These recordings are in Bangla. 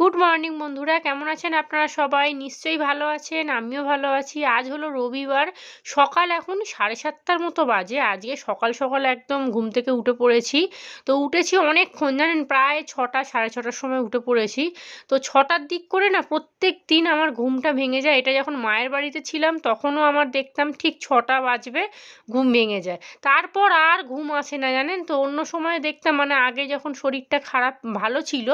গুড মর্নিং বন্ধুরা, কেমন আছেন আপনারা? সবাই নিশ্চয়ই ভালো আছেন, আমিও ভালো আছি। আজ হলো রবিবার, সকাল এখন 7:30টার মতো বাজে। আজকে সকাল সকাল একদম ঘুম থেকে উঠে পড়েছি। তো উঠেছি অনেকক্ষণ, জানেন, প্রায় 6টা 6:30টার সময় উঠে পড়েছি। তো 6টার দিক করে না প্রত্যেক দিন আমার ঘুমটা ভেঙে যায়। এটা যখন মায়ের বাড়িতে ছিলাম তখনও আমার দেখতাম ঠিক 6টা বাজবে ঘুম ভেঙে যায়। তারপর আর ঘুম আসে না, জানেন তো। অন্য সময় দেখতাম, মানে আগে যখন শরীরটা খারাপ ভালো ছিল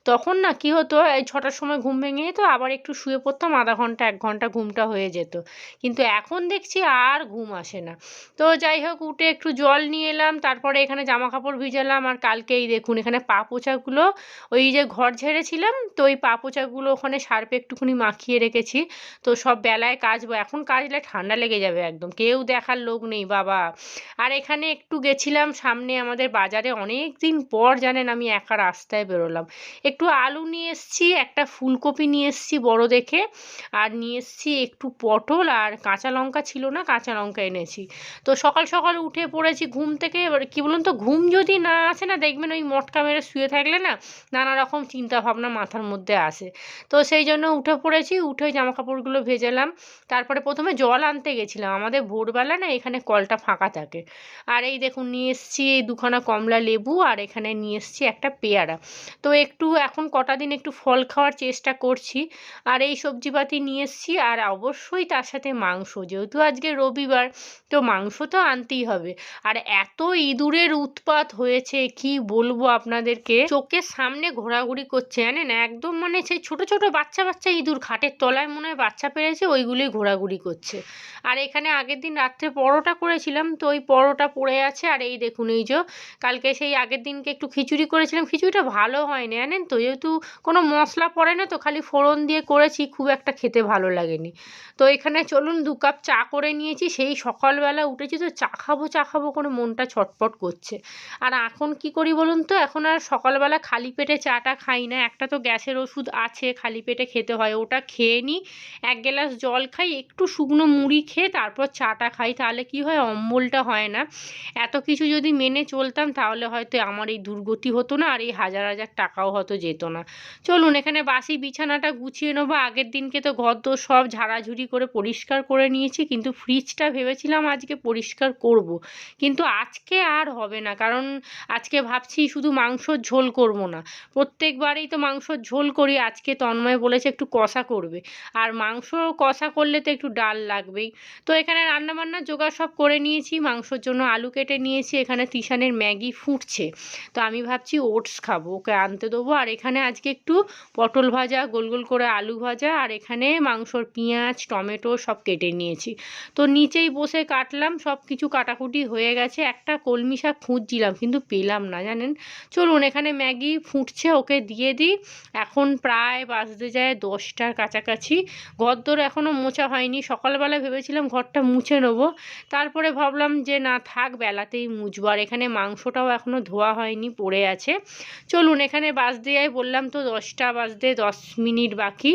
তখন না কি হতো, এই 6টার সময় ঘুম ভেঙে যেত, আবার একটু শুয়ে পড়তাম, আধা ঘন্টা 1 ঘন্টা ঘুমটা হয়ে যেত। কিন্তু এখন দেখছি আর ঘুম আসে না। তো যাই হোক, উঠে একটু জল নিয়ে এলাম, তারপরে এখানে জামা কাপড় ভিজালাম। আর কালকে এই দেখুন এখানে পা পোছাগুলো, ওই যে ঘর ঝেড়েছিলাম তো ওই পা পোছাগুলো ওখানে সার্ফে একটুখানি মাখিয়ে রেখেছি। তো সব বেলায় কাচবো, এখন কাচলে ঠান্ডা লেগে যাবে একদম, কেউ দেখার লোক নেই বাবা। আর এখানে একটু গেছিলাম সামনে আমাদের বাজারে, অনেক দিন পর জানেন আমি একা রাস্তায় বেরোলাম। একটু আলু নিয়ে এসেছি, একটা ফুলকপি নিয়ে এসেছি বড় দেখে, আর নিয়ে এসেছি একটু পটল, আর কাঁচা লঙ্কা ছিল না, কাঁচা লঙ্কা এনেছি। তো সকাল সকাল উঠে পড়েছি ঘুম থেকে। এবার কী বলুন তো, ঘুম যদি না আসে না, দেখবেন ওই মটকা মেরে শুয়ে থাকলে না নানা রকম চিন্তা ভাবনা মাথার মধ্যে আসে। তো সেই জন্য উঠে পড়েছি, উঠে জামা কাপড়গুলো ভেজালাম। তারপরে প্রথমে জল আনতে গেছিলাম, আমাদের ভোরবেলা না এখানে কলটা ফাঁকা থাকে। আর এই দেখুন নিয়ে এসেছি এই 2খানা কমলা লেবু, আর এখানে নিয়ে এসেছি একটা পেয়ারা। তো একটু এখন কটা দিন একটু ফল খাওয়ার চেষ্টা করছি। আর এই সবজিপাতি নিয়ে এসেছি, আর অবশ্যই তার সাথে মাংস, যেহেতু আজকে রবিবার তো মাংস তো আনতেই হবে। আর এত ইঁদুরের উৎপাত হয়েছে কি বলবো আপনাদেরকে, চোখের সামনে ঘোরাঘুরি করছে, জানেন, একদম মানে সেই ছোট ছোট বাচ্চা বাচ্চা ইঁদুর, খাটের তলায় মনে হয় বাচ্চা পেরেছে, ওইগুলোই ঘোরাঘুরি করছে। আর এখানে আগের দিন রাত্রে পরোটা করেছিলাম, তো ওই পরোটা পড়ে আছে। আর এই দেখুন এই যে কালকে সেই আগের দিনকে একটু খিচুড়ি করেছিলাম, খিচুড়িটা ভালো হয়নি জানেন তো, যেহেতু কোনো মশলা পড়ে না, তো খালি ফোড়ন দিয়ে করেছি, খুব একটা খেতে ভালো লাগেনি। তো এখানে চলুন 2 কাপ চা করে নিয়েছি, সেই সকালবেলা উঠেছি তো চা খাবো করে মনটা ছটপট করছে। আর এখন কি করি বলুন তো, এখন আর সকালবেলা খালি পেটে চাটা খাই না, একটা তো গ্যাসের ওষুধ আছে খালি পেটে খেতে হয়, ওটা খেয়ে নিই, 1 গ্লাস জল খাই, একটু শুকনো মুড়ি খেয়ে তারপর চাটা খাই, তাহলে কি হয় অম্বলটা হয় না। এত কিছু যদি মেনে চলতাম তাহলে হয়তো আমার এই দুর্গতি হতো না, আর এই হাজার হাজার টাকাও হয়তো যেত না। চলুন এখানে বাসি বিছানাটা গুছিয়ে নেবো। আগের দিনকে তো ঘরদোর সব ঝাড়াঝুড়ি করে পরিষ্কার করে নিয়েছি, কিন্তু ফ্রিজটা ভেবেছিলাম আজকে পরিষ্কার করব, কিন্তু আজকে আর হবে না, কারণ আজকে ভাবছি শুধু মাংসর ঝোল করব না, প্রত্যেকবারেই তো মাংসর ঝোল করি, আজকে তন্ময় বলেছে একটু কষা করবে, আর মাংস কষা করলে তো একটু ডাল লাগবেই। তো এখানে রান্নাবান্নার জোগাড় সব করে নিয়েছি, মাংসর জন্য আলু কেটে নিয়েছি, এখানে তিশানের ম্যাগি ফুটছে, তো আমি ভাবছি ওটস খাবো, ওকে আনতে দেবো। আর এখানে আজকে একটু পটল ভাজা, গোল গোল করে আলু ভাজা, আর এখানে মাংসর পেঁয়াজ টমেটো সব কেটে নিয়েছি। তো নিচেই বসে কাটলাম, সব কিছু কাটাকুটি হয়ে গেছে। একটা কলমি শাক খুঁজছিলাম কিন্তু পেলাম না, জানেন। চলুন এখানে ম্যাগি ফুটছে, ওকে দিয়ে দিই। এখন প্রায় বাজতে যায় 10টার কাছাকাছি, ঘরদোর এখনও মোছা হয়নি, সকালবেলা ভেবেছিলাম ঘরটা মুছে নেবো, তারপরে ভাবলাম যে না থাক, বেলাতেই মুছবো। আর এখানে মাংসটাও এখনও ধোয়া হয়নি, পড়ে আছে। চলুন এখানে বাজতে যাই, বললাম তো 10টা বাজতে 10 মিনিট বাকি।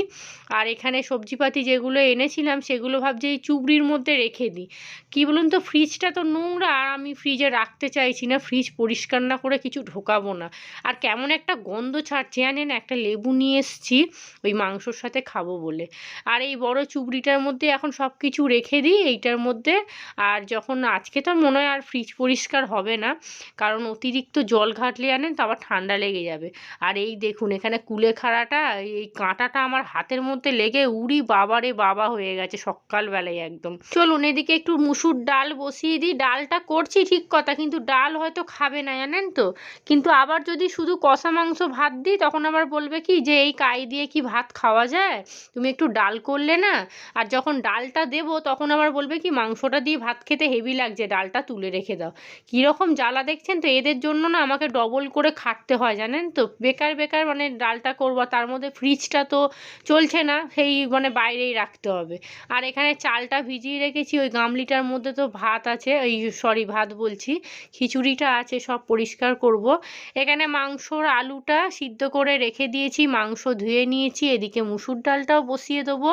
আর এখানে সবজিপাতি যেগুলো এনেছিলাম সেগুলো ভাবছি এই চুবড়ির মধ্যে রেখে দিই। কী বলুন তো, ফ্রিজটা তো নোংরা, আর আমি ফ্রিজে রাখতে চাইছি না, ফ্রিজ পরিষ্কার না করে কিছু ঢোকাবো না। আর কেমন একটা গন্ধ ছাড়ছে জানেন, একটা লেবু নিয়ে এসেছি ওই মাংসর সাথে খাবো বলে। আর এই বড় চুবড়িটার মধ্যে এখন সব কিছু রেখে দিই এইটার মধ্যে। আর যখন আজকে তো মনে হয় আর ফ্রিজ পরিষ্কার হবে না, কারণ অতিরিক্ত জল ঘাটলে জানেন তো আবার ঠান্ডা লেগে যাবে। আর এই দেখুন এখানে কুলেখাড়াটা, এই কাঁটাটা আমার হাতের মধ্যে লেগে উড়ি বাবা রে বাবা হয়ে গেছে সকালবেলায় একদম। চলুন এদিকে একটু মুসুর ডাল বসিয়ে দিই, ডালটা করছি ঠিক কথা, কিন্তু ডাল হয়তো খাবে না জানেন তো। কিন্তু আবার যদি শুধু কষা মাংস ভাত দিই তখন আবার বলবে কি যে এই কাই দিয়ে কি ভাত খাওয়া যায়, তুমি একটু ডাল করলে না। আর যখন ডালটা দেবো তখন আবার বলবে কি মাংসটা দিয়ে ভাত খেতে হেভি লাগছে, ডালটা তুলে রেখে দাও। কীরকম জ্বালা দেখছেন তো, এদের জন্য না আমাকে ডবল করে খাটতে হয় জানেন তো, বেকার বেকার মানে ডালটা করবো, তার মধ্যে ফ্রিজটা তো চলছে না, সেই মানে বাইরেই রাখতে হবে। আর এখানে চালটা ভিজিয়ে রেখেছি, ওই গামলিটার মধ্যে তো ভাত আছে, ওই সরি ভাত বলছি, খিচুড়িটা আছে, সব পরিষ্কার করব। এখানে মাংসর আলুটা সিদ্ধ করে রেখে দিয়েছি, মাংস ধুয়ে নিয়েছি, এদিকে মুসুর ডালটাও বসিয়ে দেবো।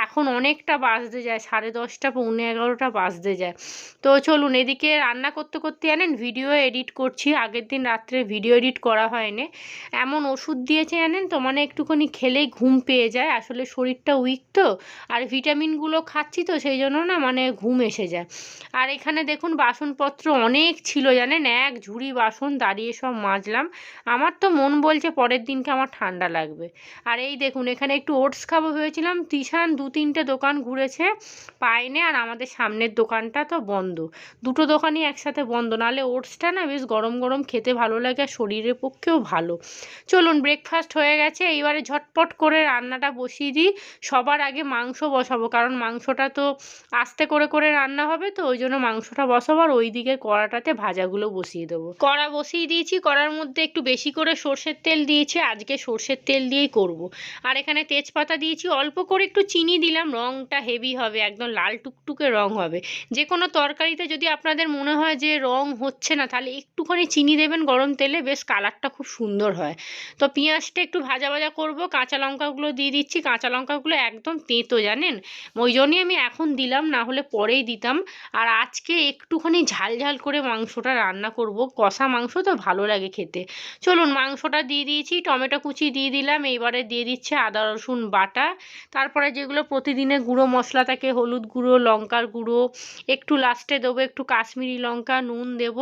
এখন অনেকটা বাজতে যায়, 10:30 পৌনে 11টা বাজতে যায়। তো চলুন এদিকে রান্না করতে করতে জানেন ভিডিও এডিট করছি, আগের দিন রাত্রে ভিডিও এডিট করা হয়নি, এমন ওষুধ দিয়েছে জানেন জানেন তো, মানে একটুখানি খেলেই ঘুম পেয়ে যায়, আসলে শরীরটা উইক তো, আর ভিটামিনগুলো খাচ্ছি তো সেই জন্য না মানে ঘুম এসে যায়। আর এখানে দেখুন বাসনপত্র অনেক ছিল জানেন, এক ঝুড়ি বাসন দাঁড়িয়ে সব মাজলাম। আমার তো মন বলছে পরের দিনকে আমার ঠান্ডা লাগবে। আর এই দেখুন এখানে একটু ওটস খাবো ভেবেছিলাম, তিশান 2-3টে দোকান ঘুরেছে পায়নি, আর আমাদের সামনের দোকানটা তো বন্ধ, দুটো দোকানই একসাথে বন্ধ, নাহলে ওটসটা না বেশ গরম গরম খেতে ভালো লাগে আর শরীরের পক্ষেও ভালো। চলুন ব্রেকফাস্ট হয়ে গেছে, এইবারে ঝটপট করে রান্নাটা বসিয়ে দিই। সবার আগে মাংস বসাবো, কারণ মাংসটা তো আস্তে করে করে রান্না হবে, তো ওই জন্য মাংসটা বসাবো, আর ওই দিকে কড়াটাতে ভাজাগুলো বসিয়ে দেবো। কড়া বসিয়ে দিয়েছি, কড়ার মধ্যে একটু বেশি করে সর্ষের তেল দিয়েছি, আজকে সর্ষের তেল দিয়েই করব। আর এখানে তেজপাতা দিয়েছি, অল্প করে একটু চিনি দিলাম, রঙটা হেভি হবে, একদম লাল টুকটুকে রঙ হবে। যে কোনো তরকারিতে যদি আপনাদের মনে হয় যে রঙ হচ্ছে না, তাহলে একটুখানি চিনি দেবেন গরম তেলে, বেশ কালারটা খুব সুন্দর হয়। তো পেঁয়াজটা একটু ভাজা ভাজা করব, কাঁচা লঙ্কাগুলো দিয়ে দিচ্ছি, কাঁচা লঙ্কাগুলো একদম তেঁতো জানেন, ওই জন্যই আমি এখন দিলাম, না হলে পরেই দিতাম। আর আজকে একটুখানি ঝাল ঝাল করে মাংসটা রান্না করব, কষা মাংস তো ভালো লাগে খেতে। চলুন মাংসটা দিয়ে দিয়েছি, টমেটো কুচি দিয়ে দিলাম, এইবারে দিয়ে দিচ্ছে আদা রসুন বাটা, তারপরে যেগুলো প্রতিদিনের গুঁড়ো মশলা থাকে, হলুদ গুঁড়ো, লঙ্কার গুঁড়ো, একটু লাস্টে দেবো একটু কাশ্মীরি লঙ্কা, নুন দেব,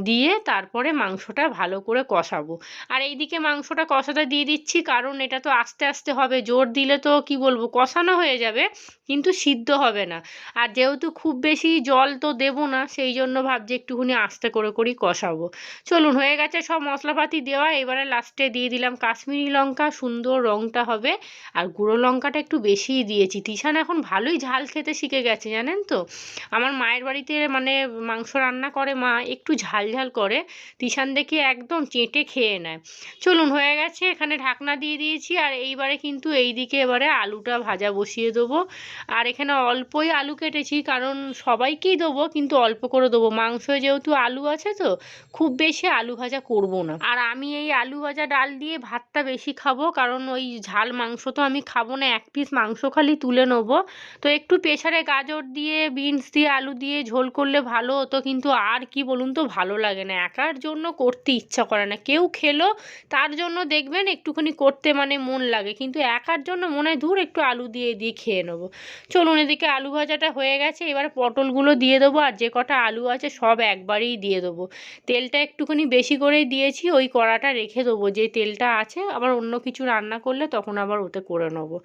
দিয়ে তারপরে মাংসটা ভালো করে কষাবো। আর এইদিকে মাংসটা কষাতে দিয়ে দিচ্ছি, কারণ এটা তো আস্তে আস্তে হবে, জোর দিলে তো কি বলবো কষানো হয়ে যাবে কিন্তু সিদ্ধ হবে না। আর যেহেতু খুব বেশি জল তো দেবো না, সেই জন্য ভাবছি একটুখানি আস্তে করে করেই কষাবো। চলুন হয়ে গেছে সব মশলাপাতি দেওয়া, এবারে লাস্টে দিয়ে দিলাম কাশ্মীরি লঙ্কা, সুন্দর রঙটা হবে। আর গুঁড়ো লঙ্কাটা একটু বেশিই দিয়েছি, তিশান এখন ভালোই ঝাল খেতে শিখে গেছে জানেন তো। আমার মায়ের বাড়িতে মানে মাংস রান্না করে মা, একটু ঝাল ঝাল করে, তিশান দেখি একদম চেটে খেয়ে নেয়। চলুন হয়ে গেছে, এখানে ঢাকনা দিয়ে দিয়েছি, আর এইবারে কিন্তু এইদিকে এবারে আলুটা ভাজা বসিয়ে দেবো। আর এখানে অল্পই আলু কেটেছি, কারণ সবাইকেই দেবো কিন্তু অল্প করে দেবো, মাংসে যেহেতু আলু আছে তো খুব বেশি আলু ভাজা করব না। আর আমি এই আলু ভাজা ডাল দিয়ে ভাতটা বেশি খাবো, কারণ ওই ঝাল মাংস তো আমি খাবো না, এক পিস মাংস খালি তুলে নেবো। তো একটু প্রেসারে গাজর দিয়ে বিনস দিয়ে আলু দিয়ে ঝোল করলে ভালো হতো, কিন্তু আর কি বলুন তো ভালো লাগে না, একার জন্য করতে ইচ্ছা করে না, কেউ খেলো তার জন্য দেখবেন একটুখানি করতে মানে মন লাগে, কিন্তু একার জন্য মনে হয় দূর একটু আলু দিয়ে দিয়ে খেয়ে নেবো। চলুন এদিকে আলু ভাজাটা হয়ে গেছে, এবার পটলগুলো দিয়ে দেবো, আর যে কটা আলু আছে সব একবারেই দিয়ে দেবো। তেলটা একটুখানি বেশি করেই দিয়েছি, ওই কড়াটা রেখে দেবো, যে তেলটা আছে আবার অন্য কিছু রান্না করলে তখন আবার ওতে করে নেবো।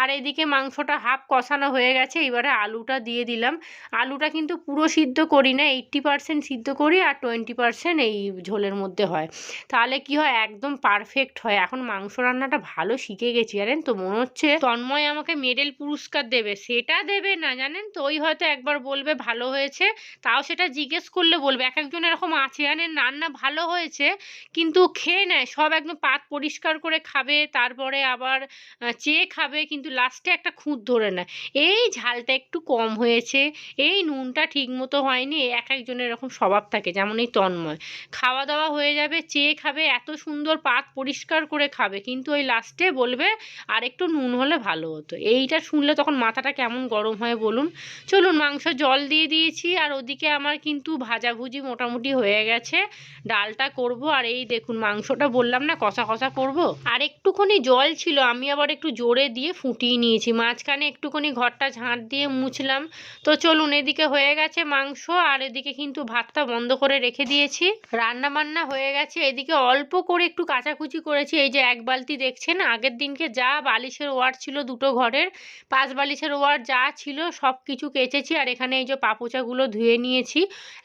আর এদিকে মাংসটা হাফ কষানো হয়ে গেছে, এবারে আলুটা দিয়ে দিলাম। আলুটা কিন্তু পুরো সিদ্ধ করি না, 80% সিদ্ধ করি, আর 20% এই ঝোলের মধ্যে হয়, তাহলে কি হয় একদম পারফেক্ট হয়। এখন মাংস রান্নাটা ভালো শিখে গেছি জানেন তো, মনে হচ্ছে তন্ময় আমাকে মেডেল পুরস্কার দেবে, সেটা দেবে না জানেন তো, ওই হয়তো একবার বলবে ভালো হয়েছে, তাও সেটা জিজ্ঞেস করলে বলবে। এক একজন এরকম আছে জানেন, রান্না ভালো হয়েছে কিন্তু খেয়ে নেয় সব, একদম পাত পরিষ্কার করে খাবে, তারপরে আবার চেয়ে খাবে, কিন্তু লাস্টে একটা খুঁত ধরে নেয়, এই ঝালটা একটু কম হয়েছে, এই নুনটা ঠিক মতো হয়নি, এক একজনের এরকম স্বভাব থাকে, যেমন এই তন্ময় খাওয়া দাওয়া হয়ে যাবে চেয়ে খাবে, এত সুন্দর পাত পরিষ্কার করে খাবে, কিন্তু ওই লাস্টে বলবে আর একটু নুন হলে ভালো হতো। এইটা শুনলে তখন মাথাটা কেমন গরম হয় বলুন। চলুন মাংস জল দিয়ে দিয়েছি, আর ওদিকে আমার কিন্তু ভাজাভুজি মোটামুটি হয়ে গেছে, ডালটা করব। আর এই দেখুন মাংসটা বললাম না কষা কষা করব, আর একটুখানি জল ছিল আমি আবার একটু জোরে দিয়ে ফুটিয়ে নিয়েছি, মাঝখানে একটুখানি ঘরটা ঝাঁট দিয়ে মুছলাম। তো চলুন এদিকে হয়ে গেছে মাংস, আর এদিকে কিন্তু ভাতটা বন্ধ করে রেখে দিয়েছি, রান্না বান্না হয়ে গেছে। এদিকে অল্প করে একটু কাচাকুচি করেছি, এই যে 1 বালতি দেখছেন, আগের দিনকে যা বালিশের ওয়ার ছিল দুটো ঘরের, 5 বালিশের ওয়ার যা ছিল সব কিছু কেচেছি, আর এখানে এই যে পাপোচাগুলো ধুয়ে নিয়েছি,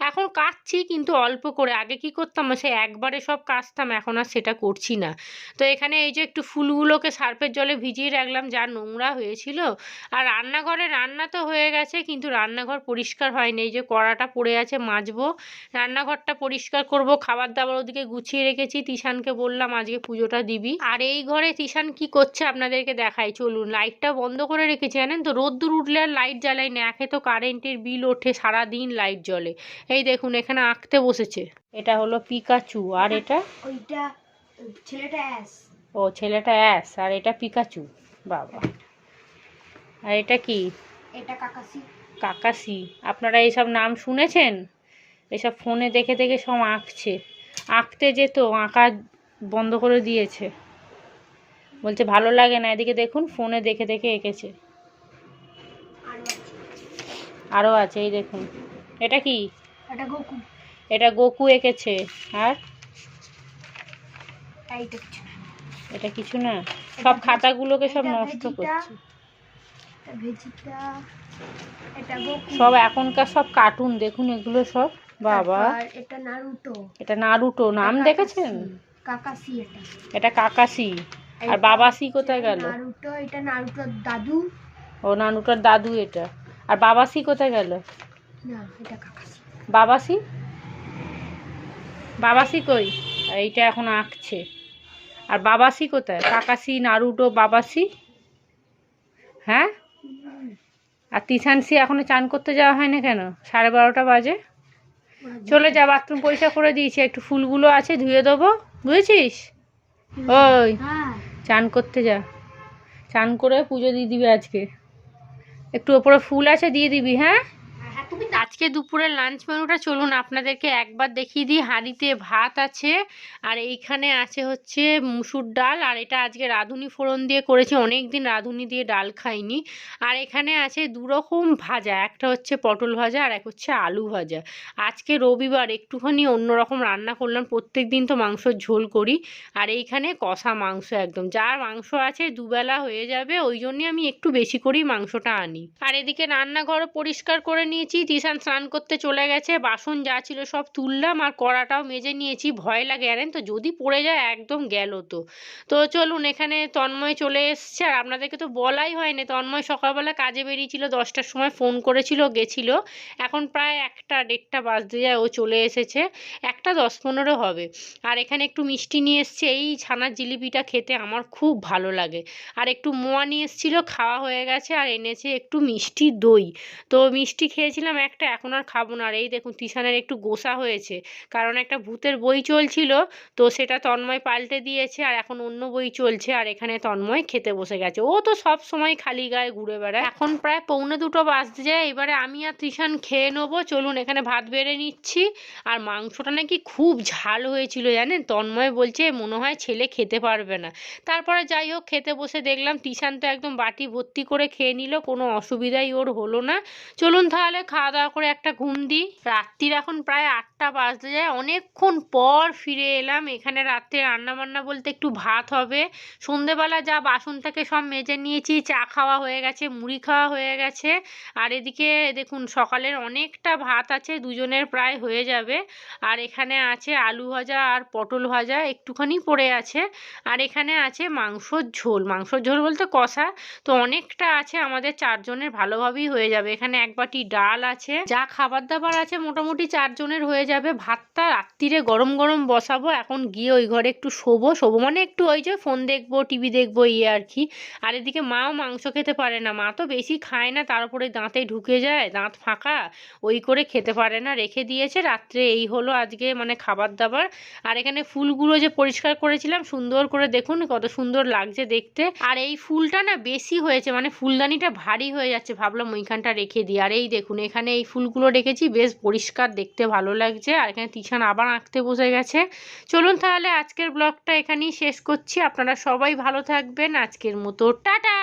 এখন কাচছি কিন্তু অল্প করে, আগে কি করতাম সে একবারে সব কাচতাম, এখন আর সেটা করছি না। তো এখানে এই যে একটু ফুলগুলোকে সার্ফের জলে ভিজিয়ে রাখলাম, যা নোংরা হয়েছিল। আর রান্নাঘরে রান্না তো হয়ে গেছে, কিন্তু রান্নাঘর পরিষ্কার হয়নি, এই যে কড়াটা পড়ে আছে মাজবো, রান্নাঘরটা পরিষ্কার করব, খাবার দাবার ওদিকে গুছিয়ে রেখেছি, তিশানকে বললাম আজকে পুজোটা দিবি। আর এই ঘরে তিশান কি করছে আপনাদেরকে দেখাই, চলুন। লাইটটা বন্ধ করে রেখেছি জানেন তো, রোদ্দুর উঠলে আর লাইট জ্বালাই না, একে তো কারেন্টের বিল ওঠে, সারাদিন লাইট জ্বলে। এই দেখুন এখানে আঁকতে বসেছে, এটা হলো পিকাচু, আর এটা ওইটা ছেলেটা অ্যাস। ও ছেলেটা অ্যাস, আর এটা পিকাচু, বাবা। আর এটা কি? এটা কাকাসি। কাকাসি। আপনারা এইসব নাম শুনেছেন? এসব ফোনে দেখে দেখে সব আঁকছে, আঁকতে যেত আঁকা বন্ধ করে দিয়েছে। বলছে ভালো লাগে না। এদিকে দেখুন ফোনে দেখে দেখে এঁকেছে। আরো আছে। আরও আছে, এই দেখুন। এটা কি? এটা গোকু। এটা গোকু এঁকেছে। আর এইটা কিছু না। এটা কিছু না, সব খাতাগুলোকে সব এটা নষ্ট ভেজিটা, করছে। এটা ভেজিটা, এটা গোকু। সব এখনকার সব কার্টুন দেখুন এগুলো সব। বাবা, তারপর এটা নারুটো। এটা নারুটো, নাম দেখেছেন? কাকাসি এটা। এটা কাকাসি। আর এটা বাবাসি হচ্ছে কোথায় গেল? নারুটো, এটা নারুটোর দাদু। ও নারুটোর দাদু এটা। আর বাবাসি কোথায় গেল? না, এটা কাকাসি। বাবাসি, বাবাসি কই? আর এইটা এখন আঁকছে। আর বাবাসি কোথায়? কাকাসি, নারুটো, বাবাসি। হ্যাঁ, আর তিশানসি এখনো চান করতে যাওয়া হয় না কেন? 12:30 বাজে। চলে যা, বাথরুম পরিষ্কার করে দিয়েছি, একটু ফুলগুলো আছে ধুয়ে দেবো, বুঝেছিস? ওই হ্যাঁ, চান করতে যা, চান করে পুজো দিয়ে দিবি আজকে। একটু ওপরে ফুল আছে, দিয়ে দিবি। হ্যাঁ, আজকে দুপুরের লাঞ্চ মেনুটা চলুন আপনাদেরকে একবার দেখিয়ে দিই। হাঁড়িতে ভাত আছে, আর এইখানে আছে হচ্ছে মুসুর ডাল, আর এটা আজকে রাঁধুনি ফোড়ন দিয়ে করেছি, অনেক দিন রাঁধুনি দিয়ে ডাল খাইনি। আর এখানে আছে দুরকম ভাজা, একটা হচ্ছে পটল ভাজা আর এক হচ্ছে আলু ভাজা। আজকে রবিবার একটুখানি অন্যরকম রান্না করলাম, প্রত্যেক দিন তো মাংসর ঝোল করি। আর এইখানে কষা মাংস, একদম যার মাংস আছে দুবেলা হয়ে যাবে, ওই জন্যই আমি একটু বেশি করেই মাংসটা আনি। আর এদিকে রান্নাঘরও পরিষ্কার করে নিয়েছি, তিশান স্নান করতে চলে গেছে, বাসন যা ছিল সব তুললাম, আর কড়াটাও মেজে নিয়েছি। ভয় লাগে জানেন তো, যদি পড়ে যায় একদম গেল তো। তো চলুন, এখানে তন্ময় চলে এসছে, আর আপনাদেরকে তো বলাই হয়নি, তন্ময় সকালবেলা কাজে বেরিয়েছিল, 10টার সময় ফোন করেছিল, গেছিল। এখন প্রায় 1টা 1:30 বাজতে যায়, ও চলে এসেছে। 1:10-15 হবে। আর এখানে একটু মিষ্টি নিয়ে এসছে, এই ছানার জিলিপিটা খেতে আমার খুব ভালো লাগে। আর একটু মোয়া নিয়ে এসেছিলো, খাওয়া হয়ে গেছে। আর এনেছে একটু মিষ্টি দই। তো মিষ্টি খেয়েছিলাম একটা, এখন আর খাবো না। আর এই দেখুন তিশানের একটু গোসা হয়েছে, কারণ একটা ভূতের বই চলছিল, তো সেটা তন্ময় পাল্টে দিয়েছে, আর এখন অন্য বই চলছে। আর এখানে তন্ময় খেতে বসে গেছে, ও তো সব সময় খালি গায়ে ঘুরে বেড়ায়। এখন প্রায় 1:45 বাজতে যায়, এবারে আমি আর তিশান খেয়ে নেবো। চলুন, এখানে ভাত বেড়ে নিচ্ছি। আর মাংসটা নাকি খুব ঝাল হয়েছিল জানেন, তন্ময় বলছে মনে হয় ছেলে খেতে পারবে না। তারপরে যাই হোক, খেতে বসে দেখলাম তিশান তো একদম বাটি ভর্তি করে খেয়ে নিল, কোনো অসুবিধাই ওর হলো না। চলুন তাহলে খাওয়া দাওয়া করে একটা ঘুম দিই। রাত্রির এখন প্রায় 8টা বাজতে যায়, অনেকক্ষণ পর ফিরে এলাম। এখানে রাত্রে রান্নাবান্না বলতে একটু ভাত হবে, সন্ধেবেলা যা বাসন থাকে সব মেজে নিয়েছি, চা খাওয়া হয়ে গেছে, মুড়ি খাওয়া হয়ে গেছে। আর এদিকে দেখুন সকালের অনেকটা ভাত আছে, দুজনের প্রায় হয়ে যাবে। আর এখানে আছে আলু ভাজা আর পটল ভাজা একটুখানি পড়ে আছে। আর এখানে আছে মাংসর ঝোল, মাংসর ঝোল বলতে কষা। তো অনেকটা আছে, আমাদের 4 জনের ভালোভাবেই হয়ে যাবে। এখানে 1 বাটি ডাল আছে, যা খাবার দাবার আছে মোটামুটি 4 জনের হয়ে যাবে। ভাতটা রাত্রিরে গরম গরম বসাবো, এখন গিয়ে ওই ঘরে একটু শোবো মানে একটু ওই যে ফোন দেখবো, টিভি দেখবো, আর কি। আর এদিকে মাও মাংস খেতে পারে না, মা তো বেশি খায় না, তার উপরে দাঁতে ঢুকে যায়, দাঁত ফাঁকা, ওই করে খেতে পারে না, রেখে দিয়েছে রাত্রে। এই হলো আজকে মানে খাবার দাবার। আর এখানে ফুলগুলো যে পরিষ্কার করেছিলাম সুন্দর করে, দেখুন কত সুন্দর লাগছে দেখতে। আর এই ফুলটা না বেশি হয়েছে, মানে ফুলদানিটা ভারী হয়ে যাচ্ছে, ভাবলাম ওইখানটা রেখে দিই। আর এই দেখুন এখানে এই ফুলগুলো রেখেছি, বেশ পরিষ্কার, দেখতে ভালো লাগছে। আর এখানে তিশান আবার আঁকতে বসে গেছে। চলুন তাহলে আজকের ব্লগটা এখানেই শেষ করছি, আপনারা সবাই ভালো থাকবেন, আজকের মতো টাটা।